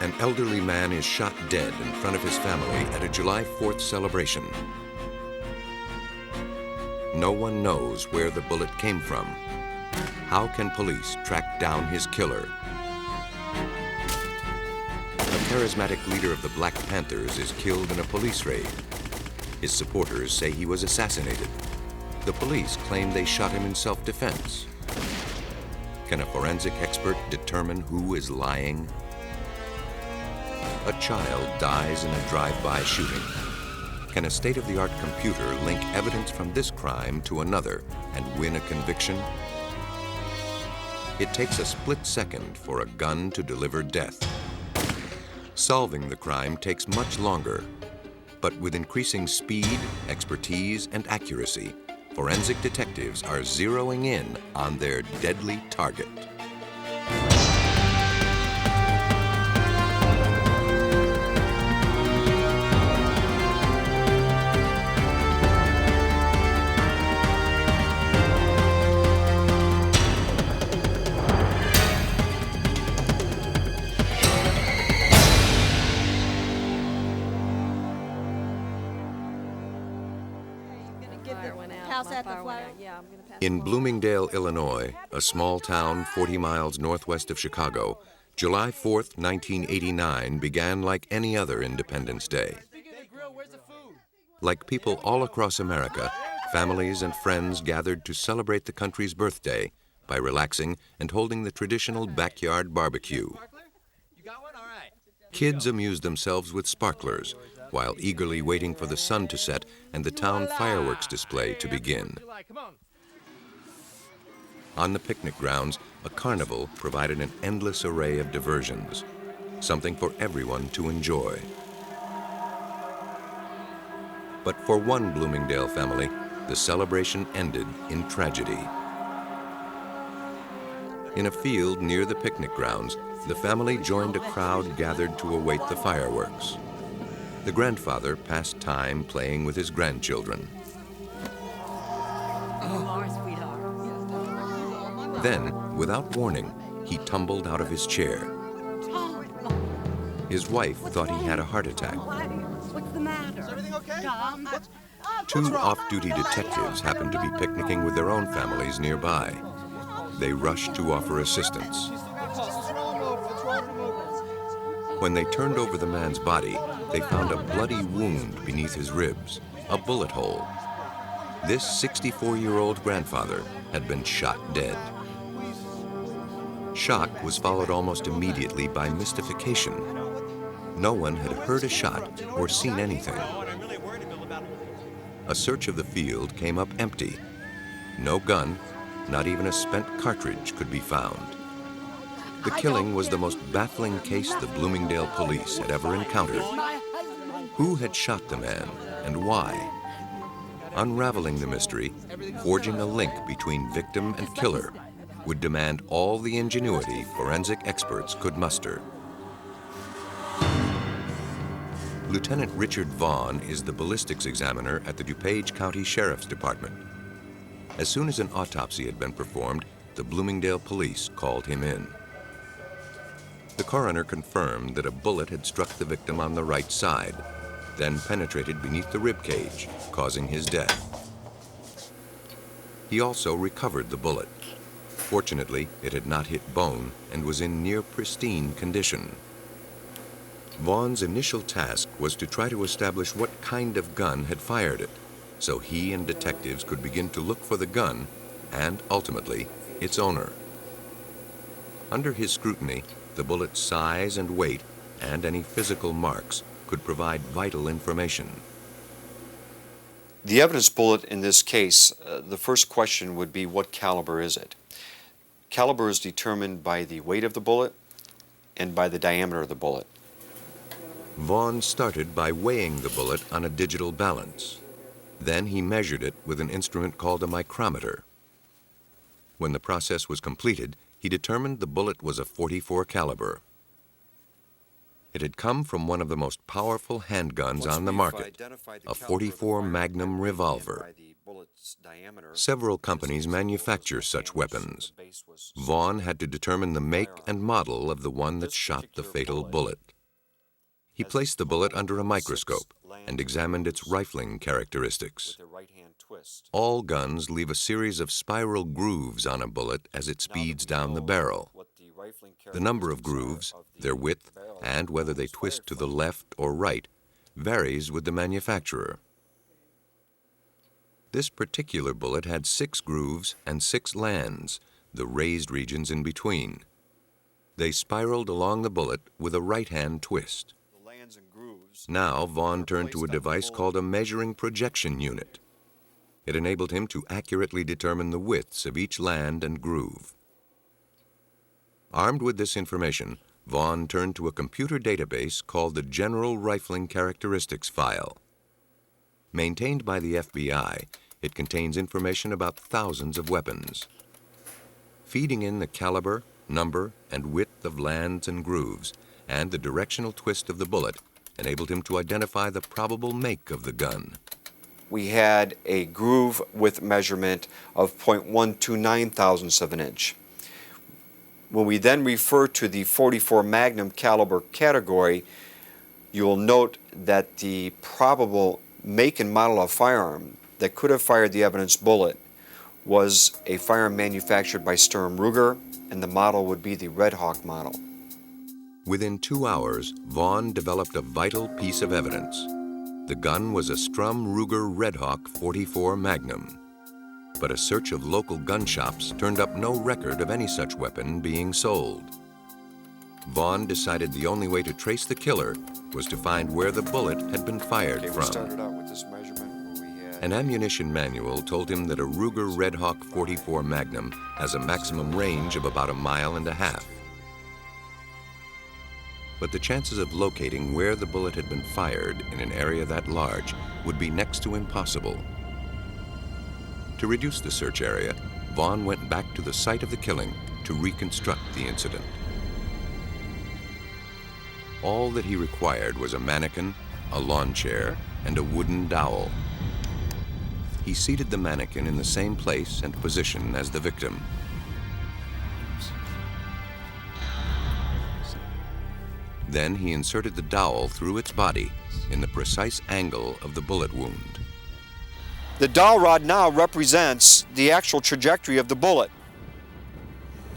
An elderly man is shot dead in front of his family at a July 4th celebration. No one knows where the bullet came from. How can police track down his killer? A charismatic leader of the Black Panthers is killed in a police raid. His supporters say he was assassinated. The police claim they shot him in self-defense. Can a forensic expert determine who is lying? A child dies in a drive-by shooting. Can a state-of-the-art computer link evidence from this crime to another and win a conviction? It takes a split second for a gun to deliver death. Solving the crime takes much longer, but with increasing speed, expertise, and accuracy, forensic detectives are zeroing in on their deadly target. In Bloomingdale, Illinois, a small town 40 miles northwest of Chicago, July 4th, 1989 began like any other Independence Day. Like people all across America, families and friends gathered to celebrate the country's birthday by relaxing and holding the traditional backyard barbecue. Kids amused themselves with sparklers while eagerly waiting for the sun to set and the town fireworks display to begin. On the picnic grounds, a carnival provided an endless array of diversions, something for everyone to enjoy. But for one Bloomingdale family, the celebration ended in tragedy. In a field near the picnic grounds, the family joined a crowd gathered to await the fireworks. The grandfather passed time playing with his grandchildren. Then, without warning, he tumbled out of his chair. His wife thought he had a heart attack. What's the matter? Is everything okay? Tom? Two off-duty detectives happened to be picnicking with their own families nearby. They rushed to offer assistance. When they turned over the man's body, they found a bloody wound beneath his ribs, a bullet hole. This 64-year-old grandfather had been shot dead. Shock was followed almost immediately by mystification. No one had heard a shot or seen anything. A search of the field came up empty. No gun, not even a spent cartridge could be found. The killing was the most baffling case the Bloomingdale police had ever encountered. Who had shot the man and why? Unraveling the mystery, forging a link between victim and killer, would demand all the ingenuity forensic experts could muster. Lieutenant Richard Vaughn is the ballistics examiner at the DuPage County Sheriff's Department. As soon as an autopsy had been performed, the Bloomingdale police called him in. The coroner confirmed that a bullet had struck the victim on the right side, then penetrated beneath the rib cage, causing his death. He also recovered the bullet. Fortunately, it had not hit bone and was in near pristine condition. Vaughn's initial task was to try to establish what kind of gun had fired it, so he and detectives could begin to look for the gun and, ultimately, its owner. Under his scrutiny, the bullet's size and weight and any physical marks could provide vital information. The evidence bullet in this case, the first question would be, what caliber is it? Caliber is determined by the weight of the bullet and by the diameter of the bullet. Vaughn started by weighing the bullet on a digital balance. Then he measured it with an instrument called a micrometer. When the process was completed, he determined the bullet was a .44 caliber. It had come from one of the most powerful handguns on the market, a .44 Magnum revolver. Several companies manufacture such weapons. Vaughn had to determine the make and model of the one that shot the fatal bullet. He placed the bullet under a microscope and examined its rifling characteristics. All guns leave a series of spiral grooves on a bullet as it speeds down the barrel. The number of grooves, their width, and whether they twist to the left or right varies with the manufacturer. This particular bullet had 6 grooves and 6 lands, the raised regions in between. They spiraled along the bullet with a right-hand twist. Now Vaughn turned to a device called a measuring projection unit. It enabled him to accurately determine the widths of each land and groove. Armed with this information, Vaughn turned to a computer database called the General Rifling Characteristics File. Maintained by the FBI, it contains information about thousands of weapons. Feeding in the caliber, number, and width of lands and grooves, and the directional twist of the bullet, enabled him to identify the probable make of the gun. We had a groove width measurement of 0.129 thousandths of an inch. When we then refer to the .44 Magnum caliber category, you will note that the probable make and model of firearm that could have fired the evidence bullet was a firearm manufactured by Sturm Ruger, and the model would be the Red Hawk model. Within 2 hours, Vaughn developed a vital piece of evidence. The gun was a Sturm Ruger Red Hawk .44 Magnum. But a search of local gun shops turned up no record of any such weapon being sold. Vaughn decided the only way to trace the killer was to find where the bullet had been fired from. We started out with this measurement where we had... An ammunition manual told him that a Ruger Red Hawk .44 Magnum has a maximum range of about 1.5 miles. But the chances of locating where the bullet had been fired in an area that large would be next to impossible. To reduce the search area, Vaughn went back to the site of the killing to reconstruct the incident. All that he required was a mannequin, a lawn chair, and a wooden dowel. He seated the mannequin in the same place and position as the victim. Then he inserted the dowel through its body in the precise angle of the bullet wound. The dowel rod now represents the actual trajectory of the bullet.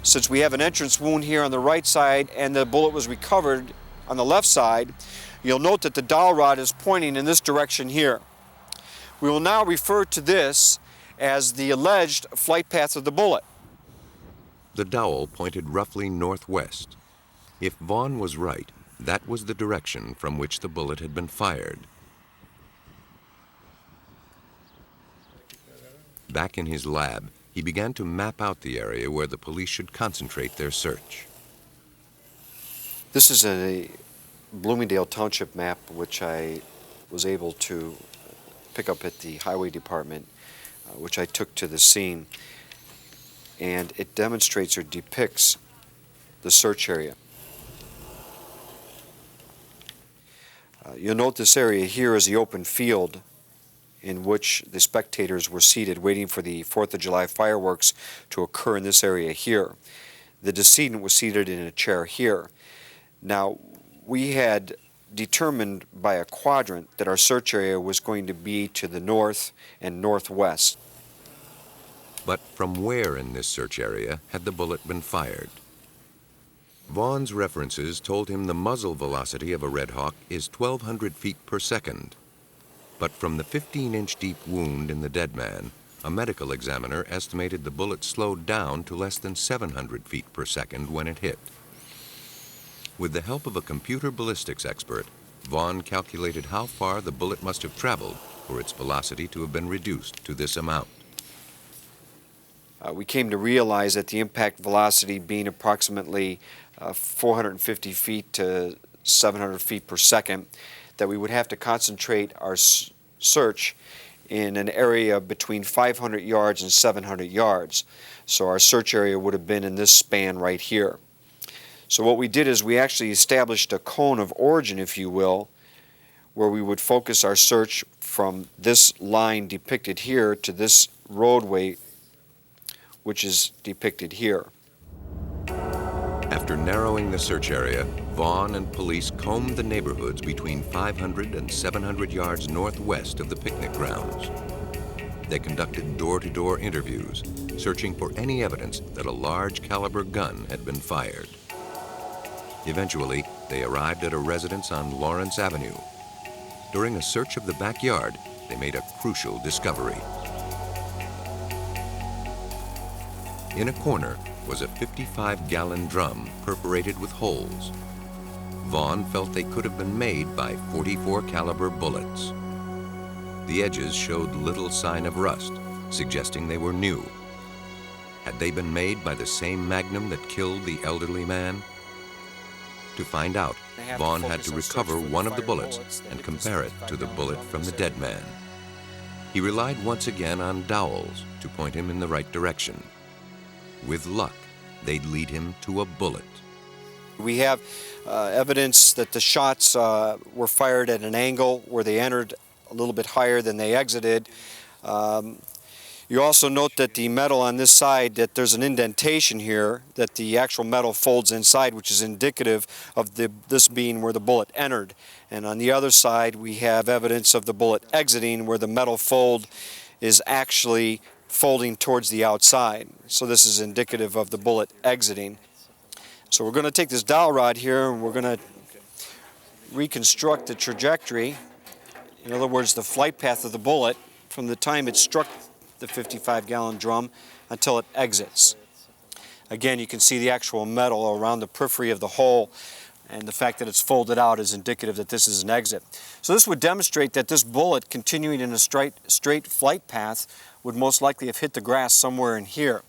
Since we have an entrance wound here on the right side and the bullet was recovered on the left side, you'll note that the dowel rod is pointing in this direction here. We will now refer to this as the alleged flight path of the bullet. The dowel pointed roughly northwest. If Vaughn was right, that was the direction from which the bullet had been fired. Back in his lab, he began to map out the area where the police should concentrate their search. This is a Bloomingdale Township map which I was able to pick up at the Highway Department, which I took to the scene. And it demonstrates or depicts the search area. You'll note this area here is the open field in which the spectators were seated waiting for the 4th of July fireworks to occur in this area here. The decedent was seated in a chair here. Now, we had determined by a quadrant that our search area was going to be to the north and northwest. But from where in this search area had the bullet been fired? Vaughn's references told him the muzzle velocity of a Red Hawk is 1,200 feet per second. But from the 15-inch deep wound in the dead man, a medical examiner estimated the bullet slowed down to less than 700 feet per second when it hit. With the help of a computer ballistics expert, Vaughn calculated how far the bullet must have traveled for its velocity to have been reduced to this amount. We came to realize that the impact velocity being approximately 450 feet to 700 feet per second, that we would have to concentrate our search in an area between 500 yards and 700 yards. So our search area would have been in this span right here. So what we did is we actually established a cone of origin, if you will, where we would focus our search from this line depicted here to this roadway, which is depicted here. After narrowing the search area, Vaughn and police combed the neighborhoods between 500 and 700 yards northwest of the picnic grounds. They conducted door-to-door interviews, searching for any evidence that a large caliber gun had been fired. Eventually, they arrived at a residence on Lawrence Avenue. During a search of the backyard, they made a crucial discovery. In a corner was a 55-gallon drum perforated with holes. Vaughn felt they could have been made by .44 caliber bullets. The edges showed little sign of rust, suggesting they were new. Had they been made by the same magnum that killed the elderly man? To find out, Vaughn had to recover one of the bullets and compare it to the bullet from the dead man. He relied once again on dowels to point him in the right direction. With luck, they'd lead him to a bullet. We have evidence that the shots were fired at an angle where they entered a little bit higher than they exited. You also note that the metal on this side, that there's an indentation here, that the actual metal folds inside, which is indicative of this being where the bullet entered. And on the other side, we have evidence of the bullet exiting, where the metal fold is actually folding towards the outside. So this is indicative of the bullet exiting. So we're going to take this dowel rod here and we're going to reconstruct the trajectory. In other words, the flight path of the bullet from the time it struck the 55-gallon drum until it exits. Again, you can see the actual metal around the periphery of the hole, and the fact that it's folded out is indicative that this is an exit. So this would demonstrate that this bullet, continuing in a straight flight path, would most likely have hit the grass somewhere in here.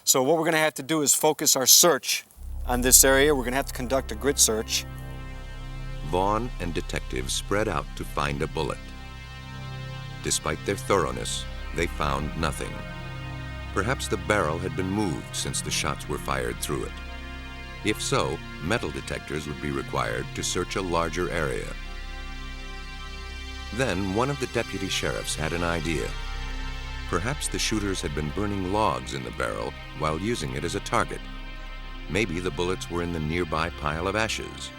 So what we're going to have to do is focus our search on this area. We're going to have to conduct a grid search. Vaughn and detectives spread out to find a bullet. Despite their thoroughness, they found nothing. Perhaps the barrel had been moved since the shots were fired through it. If so, metal detectors would be required to search a larger area. Then one of the deputy sheriffs had an idea. Perhaps the shooters had been burning logs in the barrel while using it as a target. Maybe the bullets were in the nearby pile of ashes.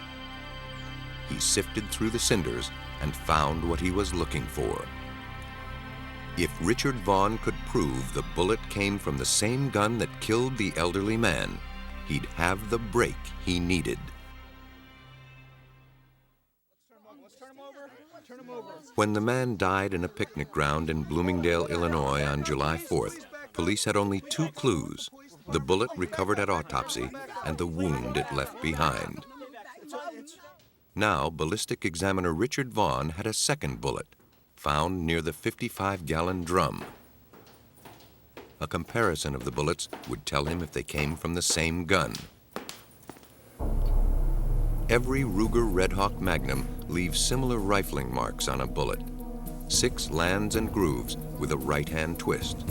He sifted through the cinders and found what he was looking for. If Richard Vaughn could prove the bullet came from the same gun that killed the elderly man, he'd have the break he needed. When the man died in a picnic ground in Bloomingdale, Illinois on July 4th, police had only two clues: the bullet recovered at autopsy and the wound it left behind. Now, ballistic examiner Richard Vaughn had a second bullet, found near the 55-gallon drum. A comparison of the bullets would tell him if they came from the same gun. Every Ruger Red Hawk Magnum leaves similar rifling marks on a bullet. 6 lands and grooves with a right-hand twist.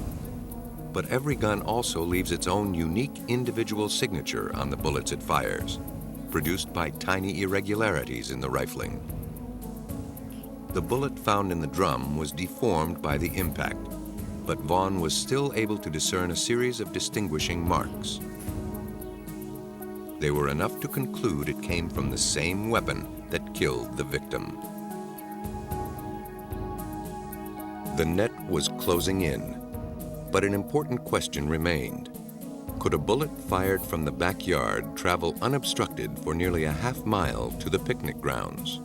But every gun also leaves its own unique individual signature on the bullets it fires, produced by tiny irregularities in the rifling. The bullet found in the drum was deformed by the impact, but Vaughn was still able to discern a series of distinguishing marks. They were enough to conclude it came from the same weapon that killed the victim. The net was closing in, but an important question remained. Could a bullet fired from the backyard travel unobstructed for nearly a half-mile to the picnic grounds?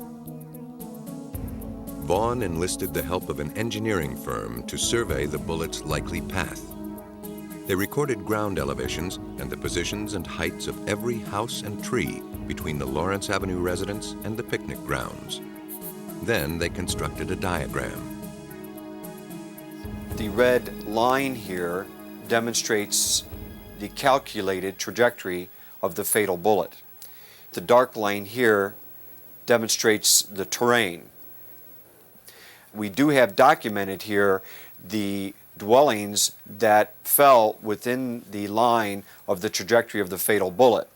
Vaughn enlisted the help of an engineering firm to survey the bullet's likely path. They recorded ground elevations and the positions and heights of every house and tree between the Lawrence Avenue residence and the picnic grounds. Then they constructed a diagram. The red line here demonstrates the calculated trajectory of the fatal bullet. The dark line here demonstrates the terrain. We do have documented here the dwellings that fell within the line of the trajectory of the fatal bullet.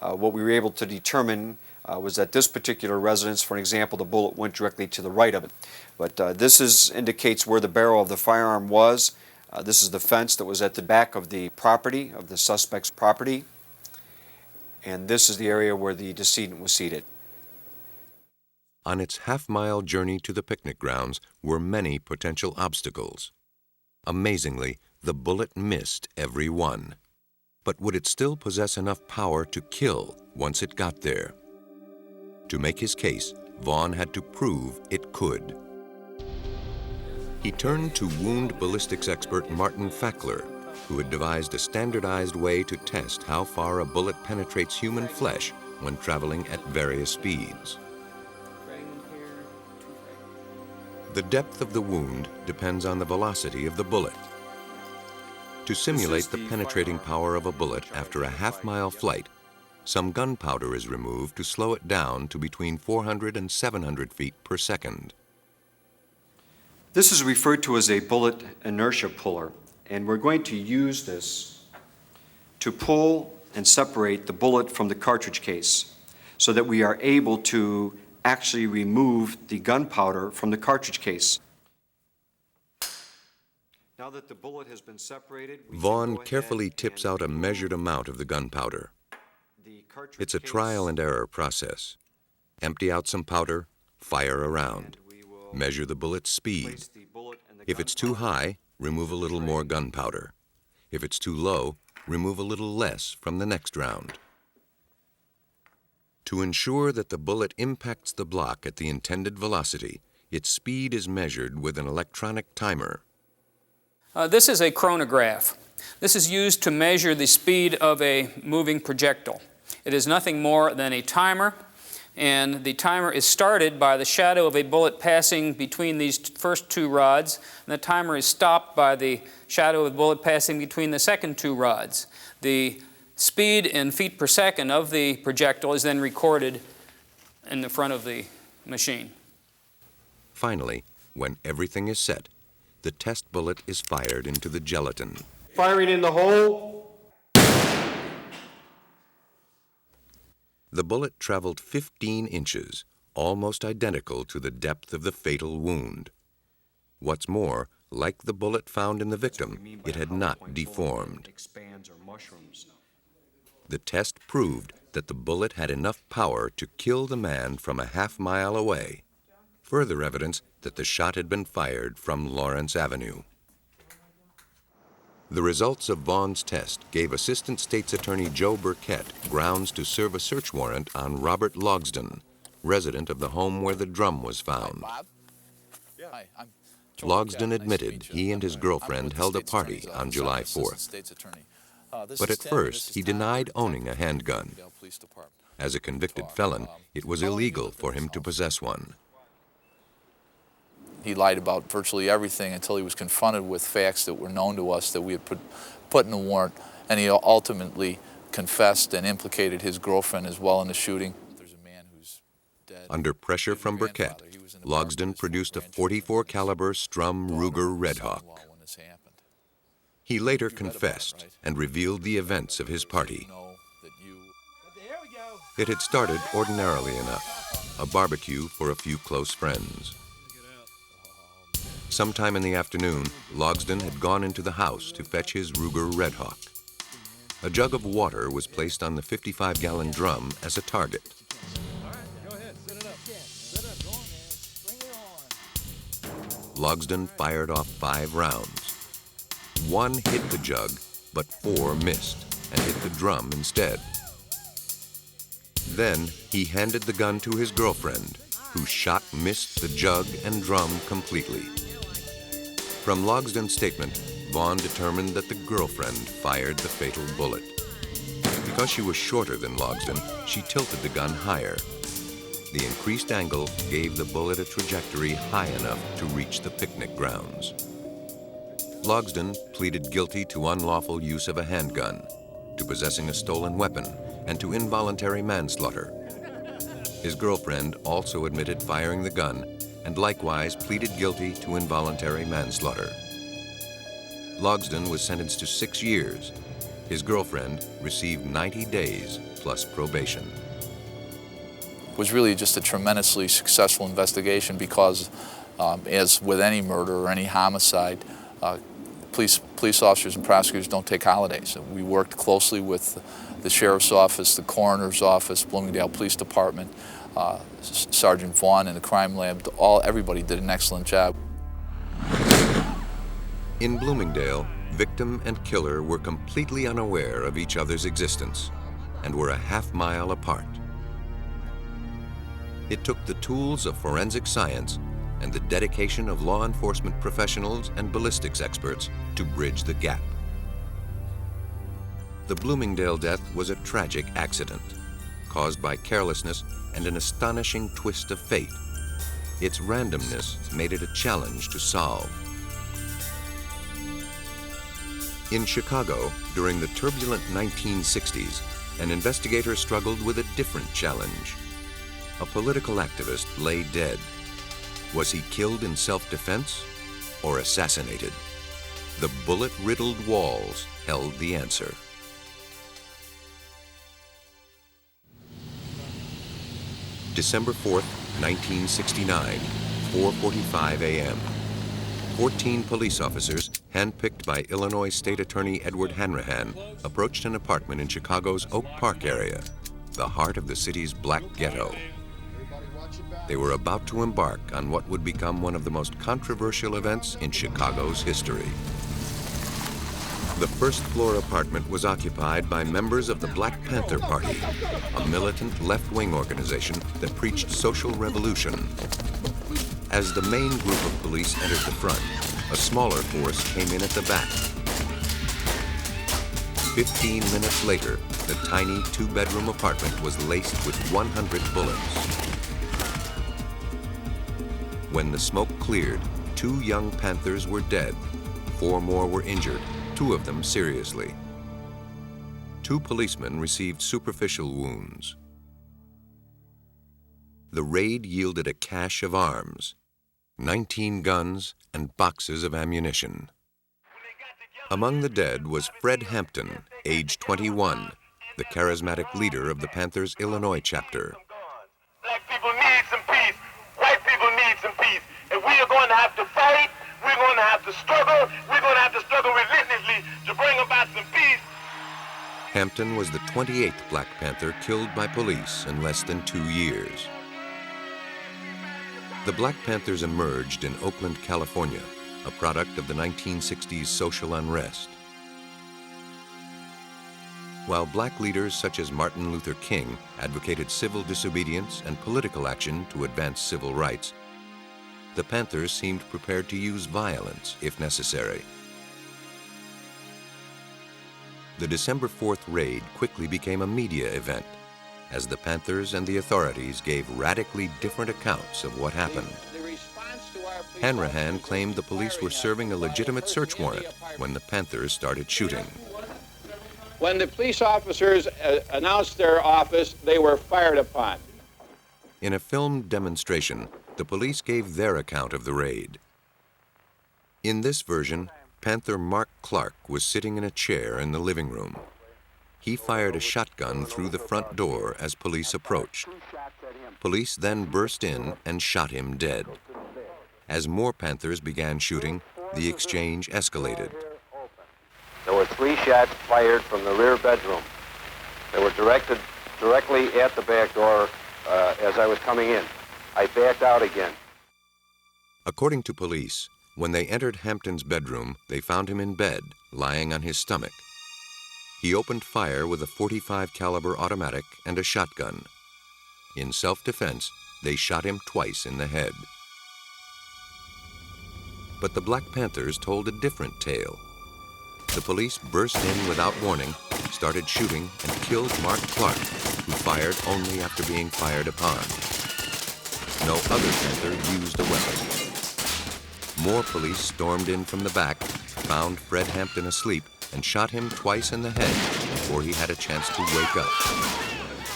What we were able to determine was that this particular residence, for example, the bullet went directly to the right of it. But this indicates where the barrel of the firearm was. This is the fence that was at the back of the property, of the suspect's property. And this is the area where the decedent was seated. On its half-mile journey to the picnic grounds were many potential obstacles. Amazingly, the bullet missed every one. But would it still possess enough power to kill once it got there? To make his case, Vaughn had to prove it could. He turned to wound ballistics expert Martin Fackler, who had devised a standardized way to test how far a bullet penetrates human flesh when traveling at various speeds. The depth of the wound depends on the velocity of the bullet. To simulate the penetrating power of a bullet after a half-mile flight, some gunpowder is removed to slow it down to between 400 and 700 feet per second. This is referred to as a bullet inertia puller, and we're going to use this to pull and separate the bullet from the cartridge case so that we are able to actually remove the gunpowder from the cartridge case. Now that the bullet has been separated, Vaughn carefully tips out a measured amount of the gunpowder. It's a trial and error process. Empty out some powder, fire around. Measure the bullet's speed. If it's too high, remove a little more gunpowder. If it's too low, remove a little less from the next round. To ensure that the bullet impacts the block at the intended velocity, its speed is measured with an electronic timer. This is a chronograph. This is used to measure the speed of a moving projectile. It is nothing more than a timer, and the timer is started by the shadow of a bullet passing between these first two rods, and the timer is stopped by the shadow of the bullet passing between the second two rods. The speed in feet per second of the projectile is then recorded in the front of the machine. Finally, when everything is set, the test bullet is fired into the gelatin. Firing in the hole. The bullet traveled 15 inches, almost identical to the depth of the fatal wound. What's more, like the bullet found in the victim, it had not deformed. The test proved that the bullet had enough power to kill the man from a half-mile away. Further evidence that the shot had been fired from Lawrence Avenue. The results of Vaughn's test gave Assistant State's Attorney Joe Burkett grounds to serve a search warrant on Robert Logsdon, resident of the home where the drum was found. Logsdon admitted he and his girlfriend held a party on July 4th. But at first, he denied owning a handgun. As a convicted felon, it was illegal for him to possess one. He lied about virtually everything until he was confronted with facts that were known to us that we had put in the warrant, and he ultimately confessed and implicated his girlfriend as well in the shooting. There's a man who's dead. Under pressure from Burkett, Logsdon produced a .44 caliber Strum Ruger Red Hawk. He later confessed and revealed the events of his party. It had started ordinarily enough, a barbecue for a few close friends. Sometime in the afternoon, Logsdon had gone into the house to fetch his Ruger Red Hawk. A jug of water was placed on the 55-gallon drum as a target. Logsdon fired off 5 rounds. 1 hit the jug, but 4 missed and hit the drum instead. Then he handed the gun to his girlfriend, whose shot missed the jug and drum completely. From Logsdon's statement, Vaughn determined that the girlfriend fired the fatal bullet. Because she was shorter than Logsdon, she tilted the gun higher. The increased angle gave the bullet a trajectory high enough to reach the picnic grounds. Logsdon pleaded guilty to unlawful use of a handgun, to possessing a stolen weapon, and to involuntary manslaughter. His girlfriend also admitted firing the gun and likewise pleaded guilty to involuntary manslaughter. Logsdon was sentenced to 6 years. His girlfriend received 90 days plus probation. It was really just a tremendously successful investigation because, as with any murder or any homicide, police officers and prosecutors don't take holidays. We worked closely with the sheriff's office, the coroner's office, Bloomingdale Police Department, Sergeant Vaughn and the crime lab. Everybody did an excellent job. In Bloomingdale, victim and killer were completely unaware of each other's existence and were a half-mile apart. It took the tools of forensic science and the dedication of law enforcement professionals and ballistics experts to bridge the gap. The Bloomingdale death was a tragic accident caused by carelessness and an astonishing twist of fate. Its randomness made it a challenge to solve. In Chicago, during the turbulent 1960s, an investigator struggled with a different challenge. A political activist lay dead. Was he killed in self-defense or assassinated? The bullet-riddled walls held the answer. December 4th, 1969, 4:45 a.m. 14 police officers, handpicked by Illinois State Attorney Edward Hanrahan, approached an apartment in Chicago's Oak Park area, the heart of the city's black ghetto. They were about to embark on what would become one of the most controversial events in Chicago's history. The first-floor apartment was occupied by members of the Black Panther Party, a militant left-wing organization that preached social revolution. As the main group of police entered the front, a smaller force came in at the back. 15 minutes later, the tiny two-bedroom apartment was laced with 100 bullets. When the smoke cleared, 2 young Panthers were dead. 4 more were injured, 2 of them seriously. 2 policemen received superficial wounds. The raid yielded a cache of arms, 19 guns and boxes of ammunition. Among the dead was Fred Hampton, age 21, the charismatic leader of the Panthers' Illinois chapter. Black people need some peace. White people need some peace. If we are going to have to fight, we're going to have to struggle. We're going to have to struggle relentlessly to bring about some peace. Hampton was the 28th Black Panther killed by police in less than 2 years. The Black Panthers emerged in Oakland, California, a product of the 1960s social unrest. While black leaders such as Martin Luther King advocated civil disobedience and political action to advance civil rights, the Panthers seemed prepared to use violence if necessary. The December 4th raid quickly became a media event, as the Panthers and the authorities gave radically different accounts of what happened. Hanrahan claimed the police were serving a legitimate search warrant when the Panthers started shooting. When the police officers announced their office, they were fired upon. In a filmed demonstration, the police gave their account of the raid. In this version, Panther Mark Clark was sitting in a chair in the living room. He fired a shotgun through the front door as police approached. Police then burst in and shot him dead. As more Panthers began shooting, the exchange escalated. There were 3 shots fired from the rear bedroom. They were directed directly at the back door as I was coming in. I backed out again. According to police, when they entered Hampton's bedroom, they found him in bed, lying on his stomach. He opened fire with a .45 caliber automatic and a shotgun. In self-defense, they shot him twice in the head. But the Black Panthers told a different tale. The police burst in without warning, started shooting, and killed Mark Clark, who fired only after being fired upon. No other Panther used a weapon. More police stormed in from the back, found Fred Hampton asleep, and shot him twice in the head before he had a chance to wake up.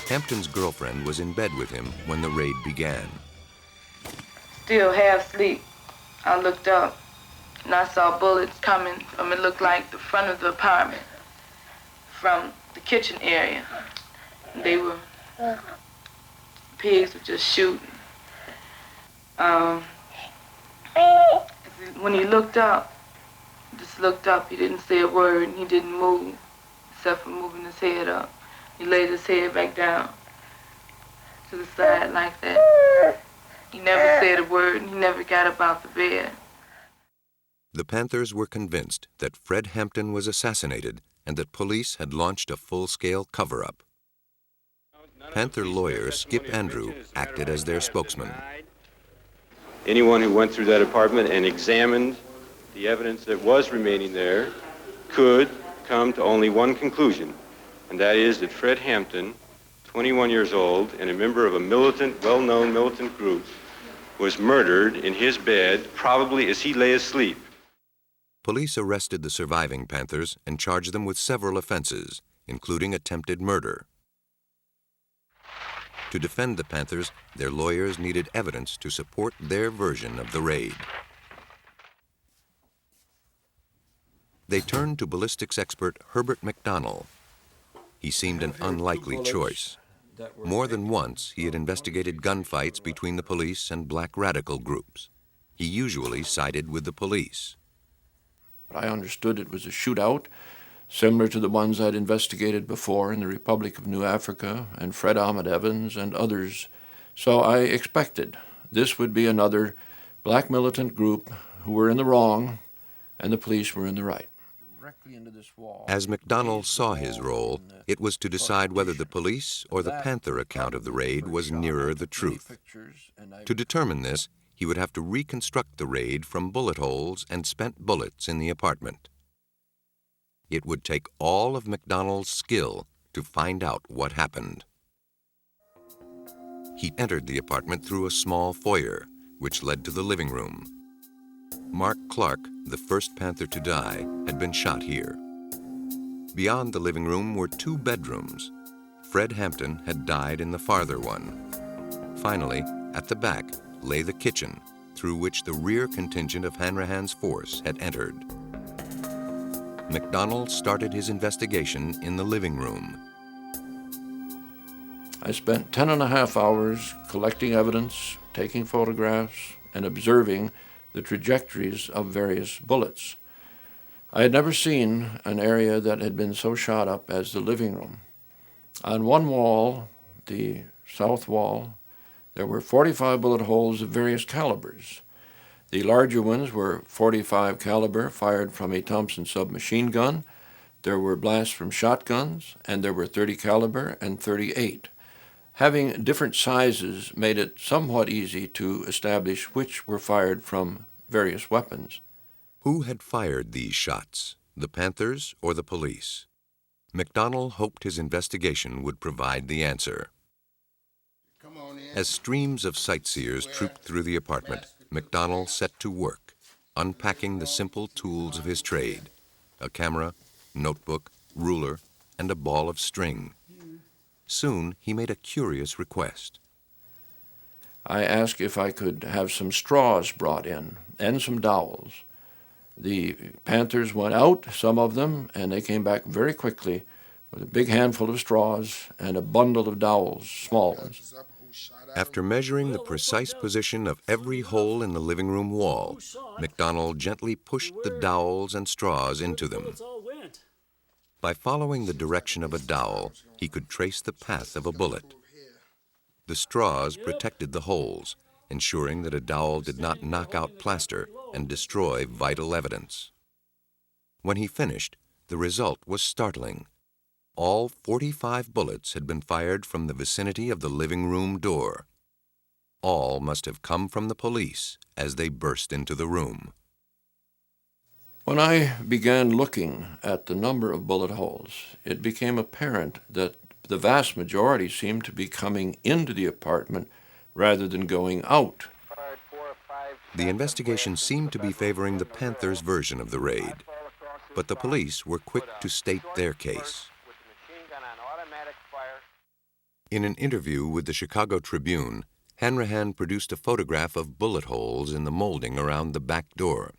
Hampton's girlfriend was in bed with him when the raid began. Still half asleep, I looked up and I saw bullets coming from, it looked like, the front of the apartment. from the kitchen area. Pigs were just shooting. When he looked up, he didn't say a word, and he didn't move, except for moving his head up. He laid his head back down to the side like that. He never said a word, and he never got up out the bed. The Panthers were convinced that Fred Hampton was assassinated and that police had launched a full-scale cover-up. Panther lawyer Skip Andrew acted as their spokesman. Anyone who went through that apartment and examined the evidence that was remaining there could come to only one conclusion, and that is that Fred Hampton, 21 years old and a member of a militant, well-known militant group, was murdered in his bed, probably as he lay asleep. Police arrested the surviving Panthers and charged them with several offenses, including attempted murder. To defend the Panthers, their lawyers needed evidence to support their version of the raid. They turned to ballistics expert Herbert McDonnell. He seemed an unlikely choice. More than once, he had investigated gunfights between the police and black radical groups. He usually sided with the police. I understood it was a shootout, similar to the ones I'd investigated before in the Republic of New Africa and Fred Ahmed Evans and others. So I expected this would be another black militant group who were in the wrong and the police were in the right. As McDonnell saw his role, it was to decide whether the police or the Panther account of the raid was nearer the truth. To determine this, he would have to reconstruct the raid from bullet holes and spent bullets in the apartment. It would take all of McDonnell's skill to find out what happened. He entered the apartment through a small foyer, which led to the living room. Mark Clark, the first Panther to die, had been shot here. Beyond the living room were two bedrooms. Fred Hampton had died in the farther one. Finally, at the back lay the kitchen, through which the rear contingent of Hanrahan's force had entered. McDonnell started his investigation in the living room. I spent 10.5 hours collecting evidence, taking photographs, and observing the trajectories of various bullets. I had never seen an area that had been so shot up as the living room. On one wall, the south wall, there were 45 bullet holes of various calibers. The larger ones were .45 caliber fired from a Thompson submachine gun. There were blasts from shotguns, and there were .30 caliber and .38. Having different sizes made it somewhat easy to establish which were fired from various weapons. Who had fired these shots, the Panthers or the police? McDonnell hoped his investigation would provide the answer. As streams of sightseers trooped through the apartment, McDonnell set to work, unpacking the simple tools of his trade: a camera, notebook, ruler, and a ball of string. Soon he made a curious request. I asked if I could have some straws brought in and some dowels. The Panthers went out, some of them, and they came back very quickly with a big handful of straws and a bundle of dowels, small ones. After measuring the precise position of every hole in the living room wall, McDonnell gently pushed the dowels and straws into them. By following the direction of a dowel, he could trace the path of a bullet. The straws protected the holes, ensuring that a dowel did not knock out plaster and destroy vital evidence. When he finished, the result was startling. All 45 bullets had been fired from the vicinity of the living room door. All must have come from the police as they burst into the room. When I began looking at the number of bullet holes, it became apparent that the vast majority seemed to be coming into the apartment rather than going out. The investigation seemed to be favoring the Panthers' version of the raid, but the police were quick to state their case. In an interview with the Chicago Tribune, Hanrahan produced a photograph of bullet holes in the molding around the back door.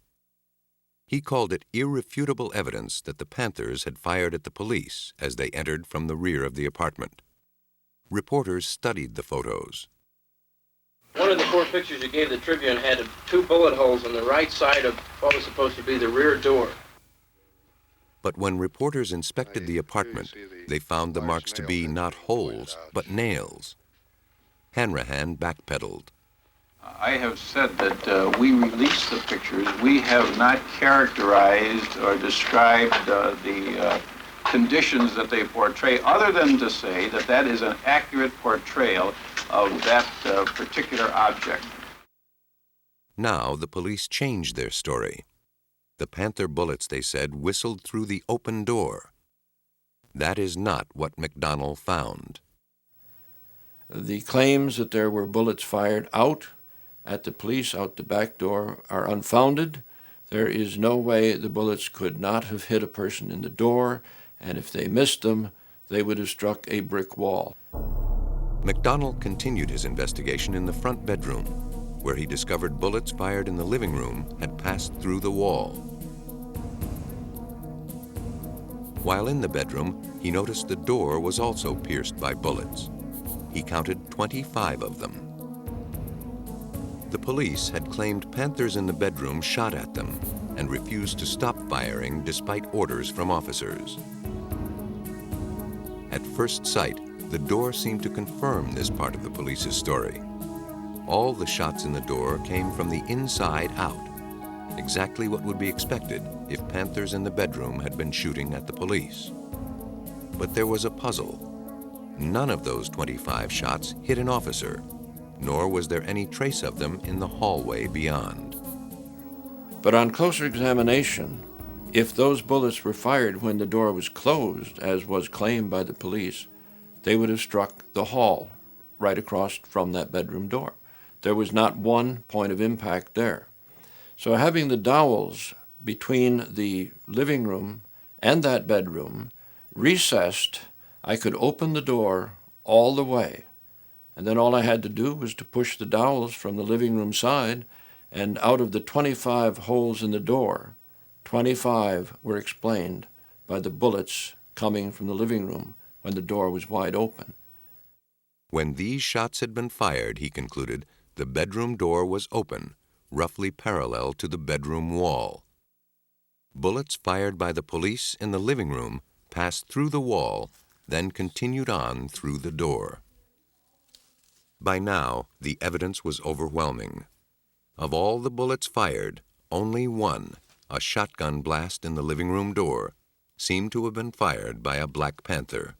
He called it irrefutable evidence that the Panthers had fired at the police as they entered from the rear of the apartment. Reporters studied the photos. One of the 4 pictures you gave the Tribune had 2 bullet holes on the right side of what was supposed to be the rear door. But when reporters inspected the apartment, they found the marks to be not holes, but nails. Hanrahan backpedaled. I have said that we released the pictures. We have not characterized or described the conditions that they portray, other than to say that that is an accurate portrayal of that particular object. Now the police changed their story. The Panther bullets, they said, whistled through the open door. That is not what McDonnell found. The claims that there were bullets fired out at the police out the back door are unfounded. There is no way the bullets could not have hit a person in the door, and if they missed them, they would have struck a brick wall. McDonnell continued his investigation in the front bedroom, where he discovered bullets fired in the living room had passed through the wall. While in the bedroom, he noticed the door was also pierced by bullets. He counted 25 of them. The police had claimed Panthers in the bedroom shot at them and refused to stop firing despite orders from officers. At first sight, the door seemed to confirm this part of the police's story. All the shots in the door came from the inside out, exactly what would be expected if Panthers in the bedroom had been shooting at the police. But there was a puzzle. None of those 25 shots hit an officer, nor was there any trace of them in the hallway beyond. But on closer examination, if those bullets were fired when the door was closed, as was claimed by the police, they would have struck the hall right across from that bedroom door. There was not one point of impact there. So having the dowels between the living room and that bedroom recessed, I could open the door all the way, and then all I had to do was to push the dowels from the living room side, and out of the 25 holes in the door, 25 were explained by the bullets coming from the living room when the door was wide open. When these shots had been fired, he concluded, the bedroom door was open, roughly parallel to the bedroom wall. Bullets fired by the police in the living room passed through the wall, then continued on through the door. By now, the evidence was overwhelming. Of all the bullets fired, only one, a shotgun blast in the living room door, seemed to have been fired by a Black Panther.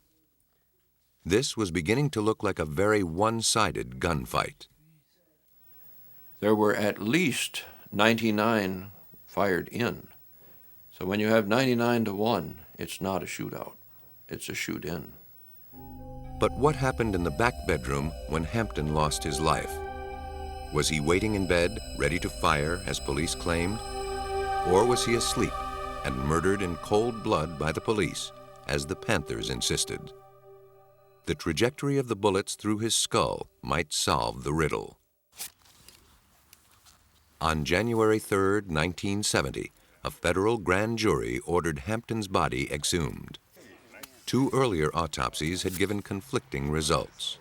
This was beginning to look like a very one-sided gunfight. There were at least 99 fired in. So when you have 99 to 1, it's not a shootout. It's a shoot-in. But what happened in the back bedroom when Hampton lost his life? Was he waiting in bed, ready to fire, as police claimed? Or was he asleep and murdered in cold blood by the police, as the Panthers insisted? The trajectory of the bullets through his skull might solve the riddle. On January 3, 1970, a federal grand jury ordered Hampton's body exhumed. 2 earlier autopsies had given conflicting results.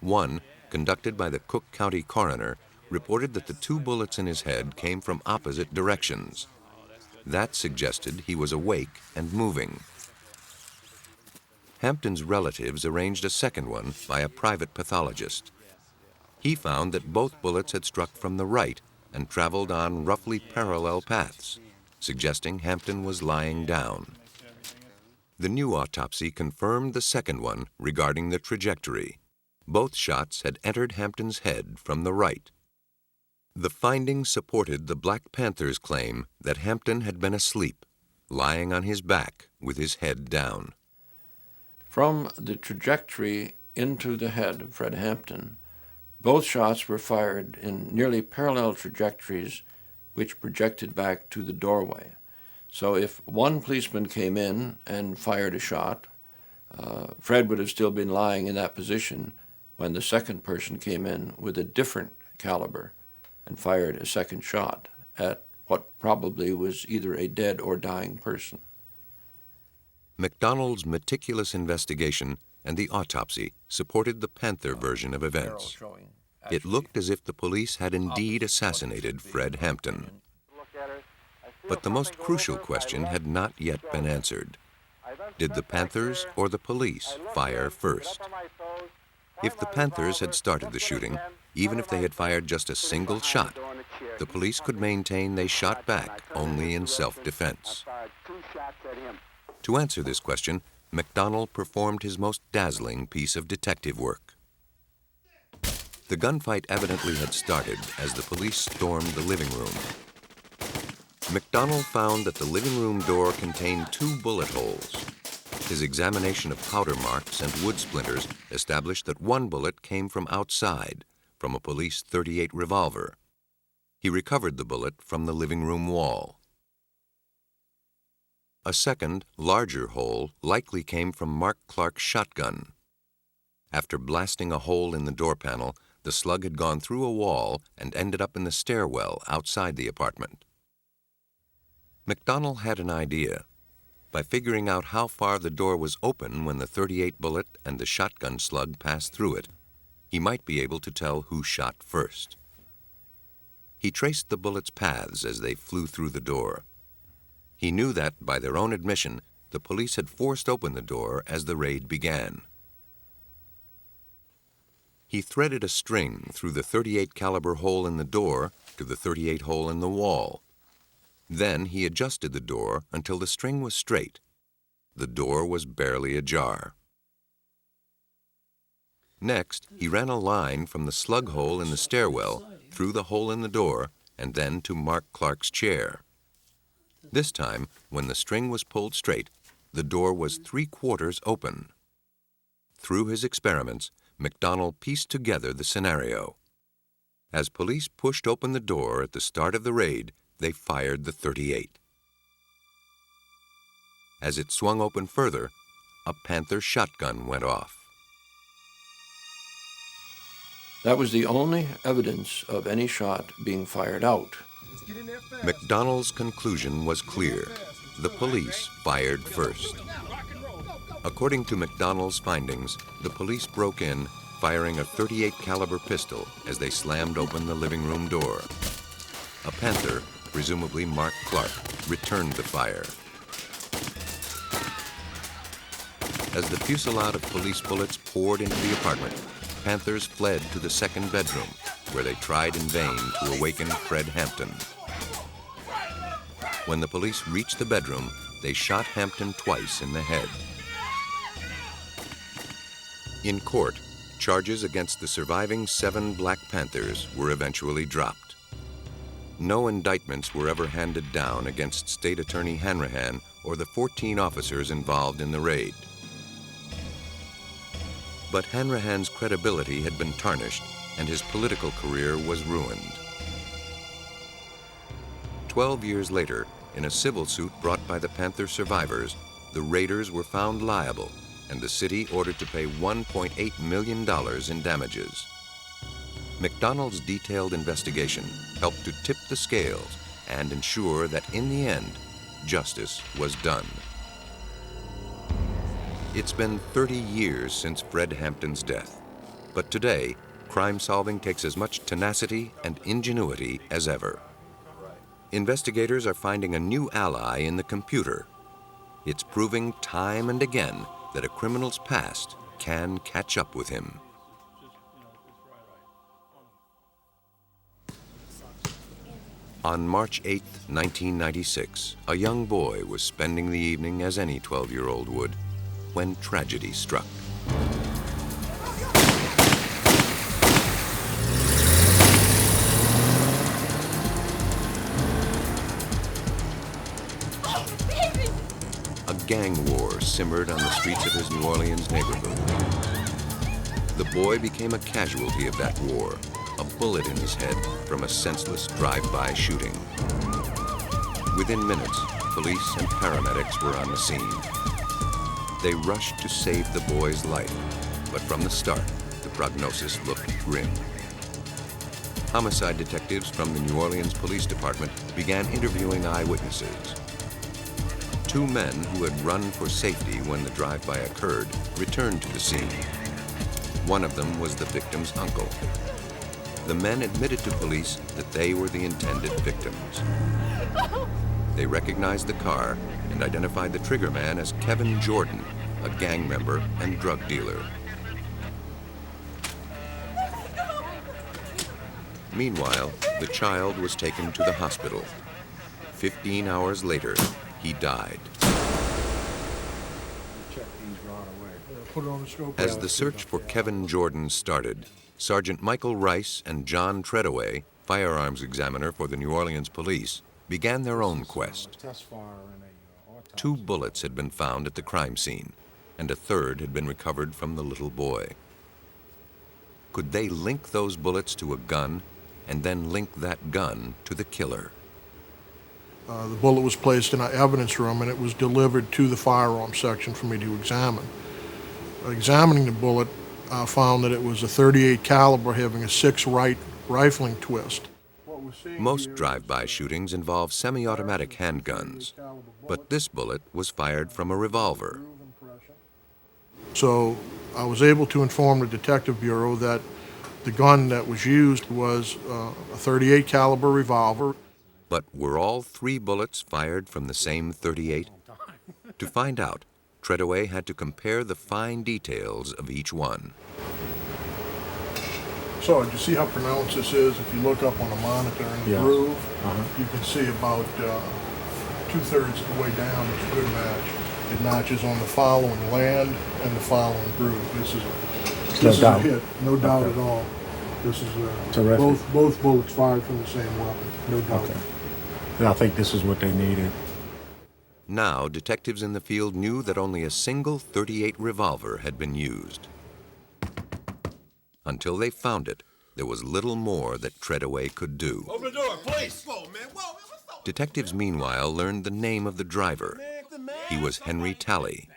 One, conducted by the Cook County coroner, reported that the 2 bullets in his head came from opposite directions. That suggested he was awake and moving. Hampton's relatives arranged a second one by a private pathologist. He found that both bullets had struck from the right and traveled on roughly parallel paths, suggesting Hampton was lying down. The new autopsy confirmed the second one regarding the trajectory. Both shots had entered Hampton's head from the right. The findings supported the Black Panther's claim that Hampton had been asleep, lying on his back with his head down. From the trajectory into the head of Fred Hampton, both shots were fired in nearly parallel trajectories which projected back to the doorway. So if one policeman came in and fired a shot, Fred would have still been lying in that position when the second person came in with a different caliber and fired a second shot at what probably was either a dead or dying person. McDonald's meticulous investigation and the autopsy supported the Panther version of events. It looked as if the police had indeed assassinated Fred Hampton. But the most crucial question had not yet been answered. Did the Panthers or the police fire first? If the Panthers had started the shooting, even if they had fired just a single shot, the police could maintain they shot back only in self-defense. To answer this question, McDonald performed his most dazzling piece of detective work. The gunfight evidently had started as the police stormed the living room. McDonald found that the living room door contained 2 bullet holes. His examination of powder marks and wood splinters established that one bullet came from outside, from a police .38 revolver. He recovered the bullet from the living room wall. A second, larger hole likely came from Mark Clark's shotgun. After blasting a hole in the door panel, the slug had gone through a wall and ended up in the stairwell outside the apartment. McDonald had an idea. By figuring out how far the door was open when the .38 bullet and the shotgun slug passed through it, he might be able to tell who shot first. He traced the bullets' paths as they flew through the door. He knew that, by their own admission, the police had forced open the door as the raid began. He threaded a string through the .38 caliber hole in the door to the .38 hole in the wall. Then he adjusted the door until the string was straight. The door was barely ajar. Next, he ran a line from the slug hole in the stairwell through the hole in the door and then to Mark Clark's chair. This time, when the string was pulled straight, the door was 3/4 open. Through his experiments, McDonald pieced together the scenario. As police pushed open the door at the start of the raid, they fired the .38. As it swung open further, a Panther shotgun went off. That was the only evidence of any shot being fired out. McDonald's conclusion was clear. The police fired first. According to McDonald's findings, the police broke in, firing a .38 caliber pistol as they slammed open the living room door. A Panther, presumably Mark Clark, returned the fire. As the fusillade of police bullets poured into the apartment, Panthers fled to the second bedroom, where they tried in vain to awaken Fred Hampton. When the police reached the bedroom, they shot Hampton twice in the head. In court, charges against the surviving 7 Black Panthers were eventually dropped. No indictments were ever handed down against State Attorney Hanrahan or the 14 officers involved in the raid. But Hanrahan's credibility had been tarnished, and his political career was ruined. 12 years later, in a civil suit brought by the Panther survivors, the raiders were found liable, and the city ordered to pay $1.8 million in damages. McDonald's detailed investigation helped to tip the scales and ensure that in the end, justice was done. It's been 30 years since Fred Hampton's death, but today, crime solving takes as much tenacity and ingenuity as ever. Investigators are finding a new ally in the computer. It's proving time and again that a criminal's past can catch up with him. On March 8, 1996, a young boy was spending the evening as any 12-year-old would, when tragedy struck. A gang war simmered on the streets of his New Orleans neighborhood. The boy became a casualty of that war, a bullet in his head from a senseless drive-by shooting. Within minutes, police and paramedics were on the scene. They rushed to save the boy's life, but from the start, the prognosis looked grim. Homicide detectives from the New Orleans Police Department began interviewing eyewitnesses. 2 men who had run for safety when the drive-by occurred returned to the scene. One of them was the victim's uncle. The men admitted to police that they were the intended victims. They recognized the car and identified the triggerman as Kevin Jordan, a gang member and drug dealer. Meanwhile, the child was taken to the hospital. 15 hours later, he died. As the search for Kevin Jordan started, Sergeant Michael Rice and John Treadaway, firearms examiner for the New Orleans Police, began their own quest. 2 bullets had been found at the crime scene, and a 3rd had been recovered from the little boy. Could they link those bullets to a gun and then link that gun to the killer? The bullet was placed in our evidence room and it was delivered to the firearms section for me to examine. Examining the bullet, I found that it was a .38 caliber having a 6 right rifling twist. Most drive-by shootings involve semi-automatic handguns, but this bullet was fired from a revolver. So I was able to inform the Detective Bureau that the gun that was used was a .38 caliber revolver. But were all 3 bullets fired from the same .38? To find out, Treadaway had to compare the fine details of each one. So, you see how pronounced this is? If you look up on the monitor in the groove, you can see about 2/3 of the way down it's a good match. It notches on the following land and the following groove. This is a hit, no doubt at all. This is both bullets fired from the same weapon, no doubt. And I think this is what they needed. Now, detectives in the field knew that only a single .38 revolver had been used. Until they found it, there was little more that Treadaway could do. Open the door, please! Detectives, meanwhile, learned the name of the driver. He was Henry Talley.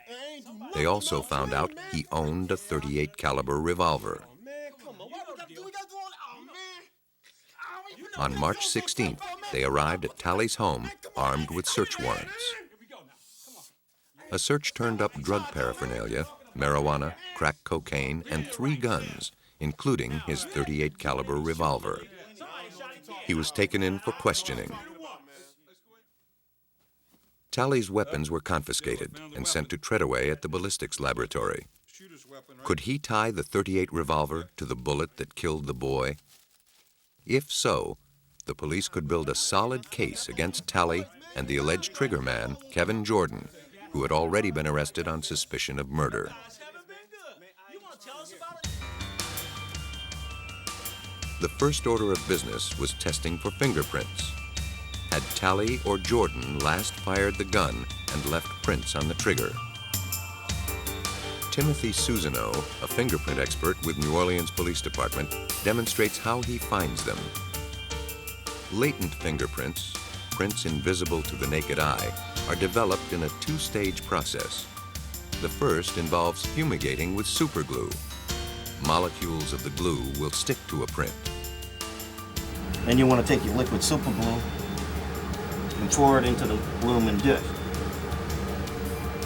They also found out he owned a .38 caliber revolver. On March 16th, they arrived at Talley's home armed with search warrants. A search turned up drug paraphernalia, marijuana, crack cocaine, and 3 guns, including his .38 caliber revolver. He was taken in for questioning. Talley's weapons were confiscated and sent to Treadaway at the ballistics laboratory. Could he tie the .38 revolver to the bullet that killed the boy? If so, the police could build a solid case against Talley and the alleged triggerman, Kevin Jordan, who had already been arrested on suspicion of murder. The first order of business was testing for fingerprints. Had Talley or Jordan last fired the gun and left prints on the trigger? Timothy Susano, a fingerprint expert with New Orleans Police Department, demonstrates how he finds them. Latent fingerprints, prints invisible to the naked eye, are developed in a 2-stage process. The first involves fumigating with superglue. Molecules of the glue will stick to a print. Then you want to take your liquid superglue and pour it into the aluminum dish.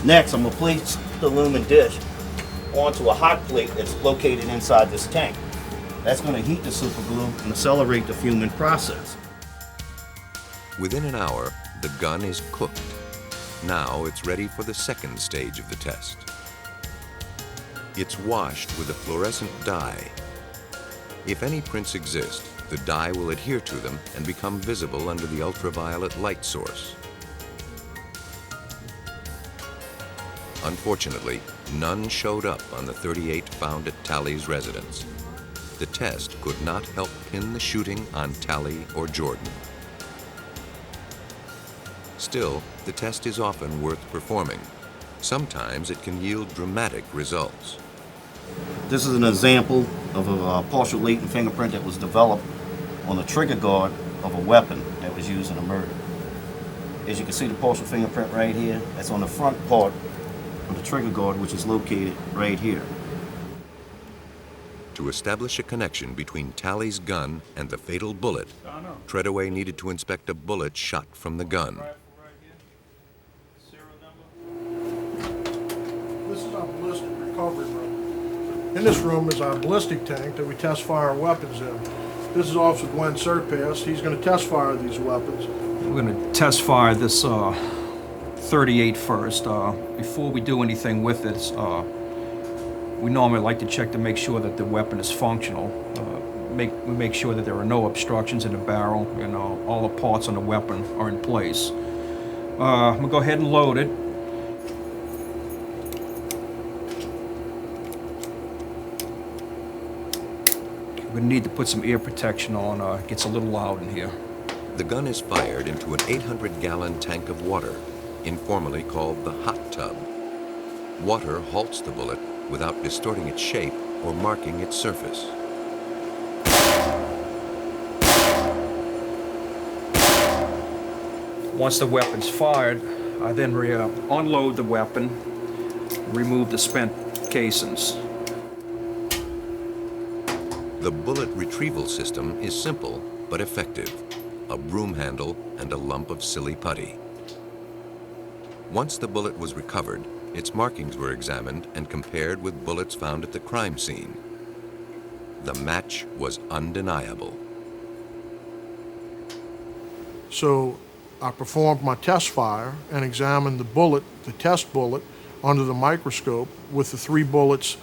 Next, I'm going to place the aluminum dish onto a hot plate that's located inside this tank. That's going to heat the superglue and accelerate the fuming process. Within an hour, the gun is cooked. Now it's ready for the second stage of the test. It's washed with a fluorescent dye. If any prints exist, the dye will adhere to them and become visible under the ultraviolet light source. Unfortunately, none showed up on the .38 found at Talley's residence. The test could not help pin the shooting on Talley or Jordan. Still, the test is often worth performing. Sometimes it can yield dramatic results. This is an example of a partial latent fingerprint that was developed on the trigger guard of a weapon that was used in a murder. As you can see, the partial fingerprint right here, that's on the front part of the trigger guard, which is located right here. To establish a connection between Talley's gun and the fatal bullet, Treadaway needed to inspect a bullet shot from the gun. This is our ballistic recovery room. In this room is our ballistic tank that we test fire weapons in. This is Officer Gwen Surpass. He's going to test fire these weapons. We're going to test fire this 38 first. Before we do anything with it, we normally like to check to make sure that the weapon is functional. We make sure that there are no obstructions in the barrel and all the parts on the weapon are in place. I'm going to go ahead and load it. We're going to need to put some ear protection on. It gets a little loud in here. The gun is fired into an 800-gallon tank of water, informally called the hot tub. Water halts the bullet without distorting its shape or marking its surface. Once the weapon's fired, I then unload the weapon, remove the spent casings. The bullet retrieval system is simple but effective: a broom handle and a lump of silly putty. Once the bullet was recovered, its markings were examined and compared with bullets found at the crime scene. The match was undeniable. So I performed my test fire and examined the bullet, the test bullet, under the microscope with the 3 bullets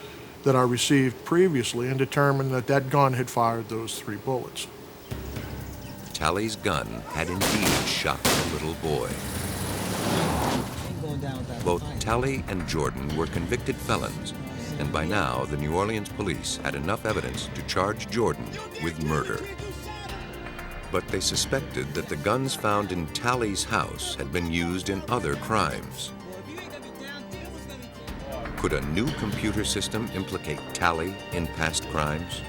that I received previously, and determined that that gun had fired those 3 bullets. Talley's gun had indeed shot the little boy. Both Talley and Jordan were convicted felons, and by now the New Orleans police had enough evidence to charge Jordan with murder. But they suspected that the guns found in Talley's house had been used in other crimes. Could a new computer system implicate Talley in past crimes?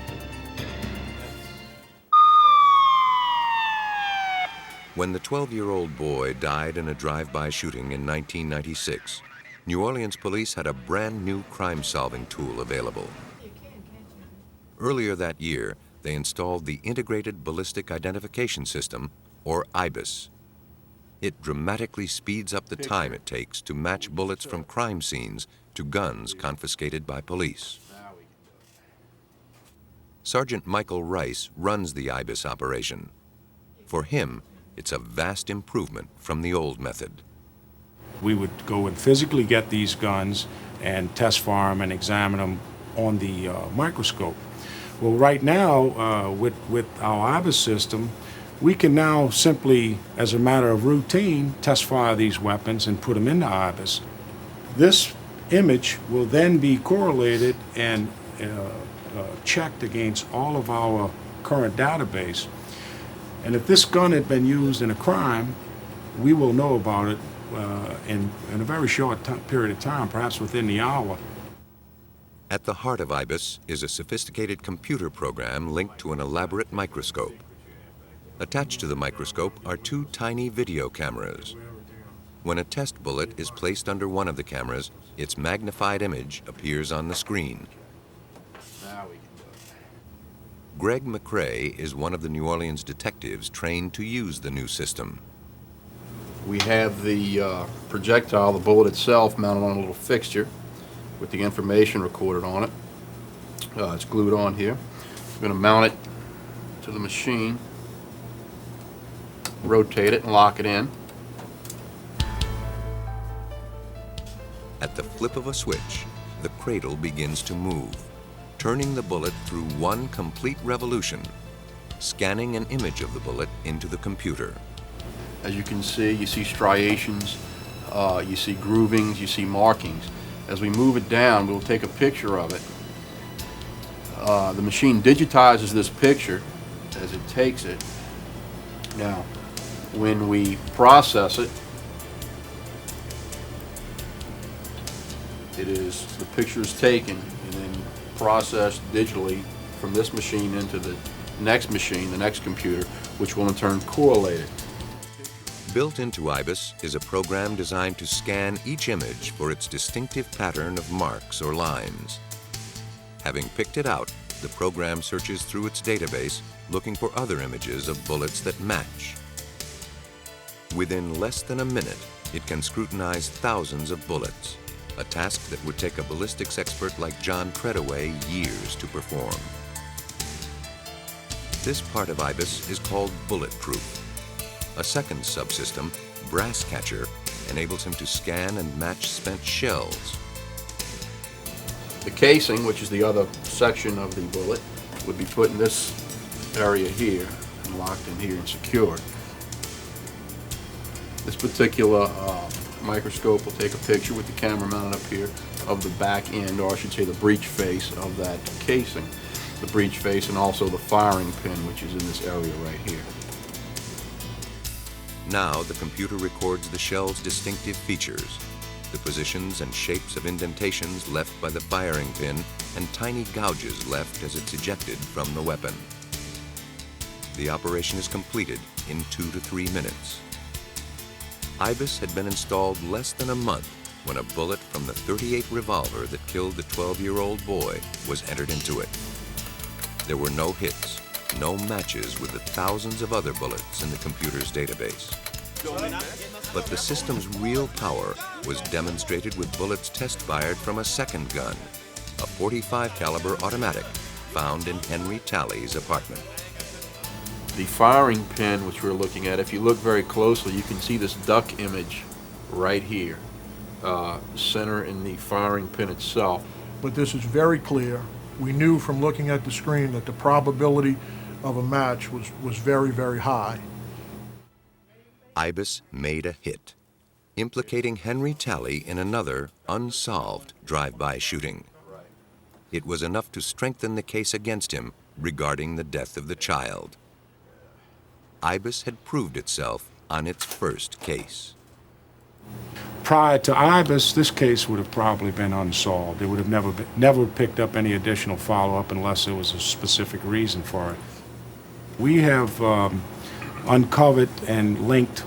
When the 12-year-old boy died in a drive-by shooting in 1996, New Orleans police had a brand new crime-solving tool available. Earlier that year, they installed the Integrated Ballistic Identification System, or IBIS. It dramatically speeds up the time it takes to match bullets from crime scenes to guns confiscated by police. Sergeant Michael Rice runs the IBIS operation. For him, it's a vast improvement from the old method. We would go and physically get these guns and test fire them and examine them on the microscope. Well, right now, with our IBIS system, we can now simply, as a matter of routine, test fire these weapons and put them into IBIS. This image will then be correlated and checked against all of our current database. And if this gun had been used in a crime, we will know about it in a very short period of time, perhaps within the hour. At the heart of IBIS is a sophisticated computer program linked to an elaborate microscope. Attached to the microscope are 2 tiny video cameras. When a test bullet is placed under one of the cameras, its magnified image appears on the screen. Greg McCrae is one of the New Orleans detectives trained to use the new system. We have the projectile, the bullet itself, mounted on a little fixture with the information recorded on it. It's glued on here. We're going to mount it to the machine, rotate it, and lock it in. At the flip of a switch, the cradle begins to move, turning the bullet through one complete revolution, scanning an image of the bullet into the computer. As you can see, you see striations, you see groovings, you see markings. As we move it down, we'll take a picture of it. The machine digitizes this picture as it takes it. Now, when we process it, the picture is taken and then processed digitally from this machine into the next machine, the next computer, which will in turn correlate it. Built into IBIS is a program designed to scan each image for its distinctive pattern of marks or lines. Having picked it out, the program searches through its database, looking for other images of bullets that match. Within less than a minute, it can scrutinize thousands of bullets, a task that would take a ballistics expert like John Treadaway years to perform. This part of IBIS is called bulletproof. A second subsystem, Brass Catcher, enables him to scan and match spent shells. The casing, which is the other section of the bullet, would be put in this area here and locked in here and secured. This particular microscope will take a picture with the camera mounted up here of the back end, or I should say the breech face of that casing. The breech face and also the firing pin, which is in this area right here. Now the computer records the shell's distinctive features, the positions and shapes of indentations left by the firing pin and tiny gouges left as it's ejected from the weapon. The operation is completed in 2 to 3 minutes. IBIS had been installed less than a month when a bullet from the .38 revolver that killed the 12-year-old boy was entered into it. There were no hits, no matches with the thousands of other bullets in the computer's database. But the system's real power was demonstrated with bullets test-fired from a second gun, a .45 caliber automatic found in Henry Talley's apartment. The firing pin, which we're looking at, if you look very closely, you can see this duck image right here, center in the firing pin itself. But this is very clear. We knew from looking at the screen that the probability of a match was very, very high. IBIS made a hit, implicating Henry Talley in another unsolved drive-by shooting. It was enough to strengthen the case against him regarding the death of the child. IBIS had proved itself on its first case. Prior to IBIS, this case would have probably been unsolved. It would have never picked up any additional follow-up unless there was a specific reason for it. We have uncovered and linked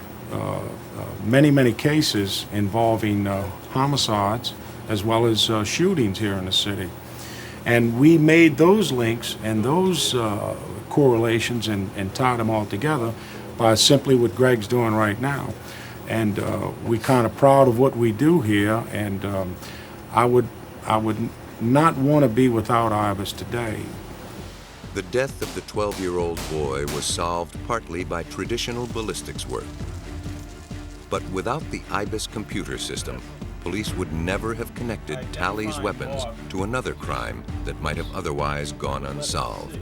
many cases involving homicides as well as shootings here in the city. And we made those links and those correlations and tied them all together by simply what Greg's doing right now. And we're kind of proud of what we do here, and I would not want to be without IBIS today. The death of the 12-year-old boy was solved partly by traditional ballistics work. But without the IBIS computer system, police would never have connected Talley's weapons to another crime that might have otherwise gone unsolved.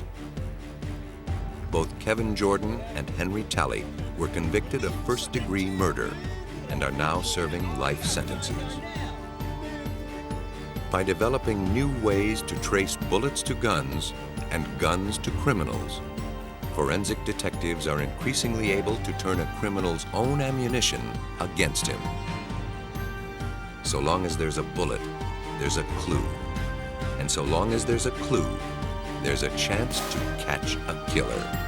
Both Kevin Jordan and Henry Talley were convicted of first-degree murder and are now serving life sentences. By developing new ways to trace bullets to guns and guns to criminals, forensic detectives are increasingly able to turn a criminal's own ammunition against him. So long as there's a bullet, there's a clue. And so long as there's a clue, there's a chance to catch a killer.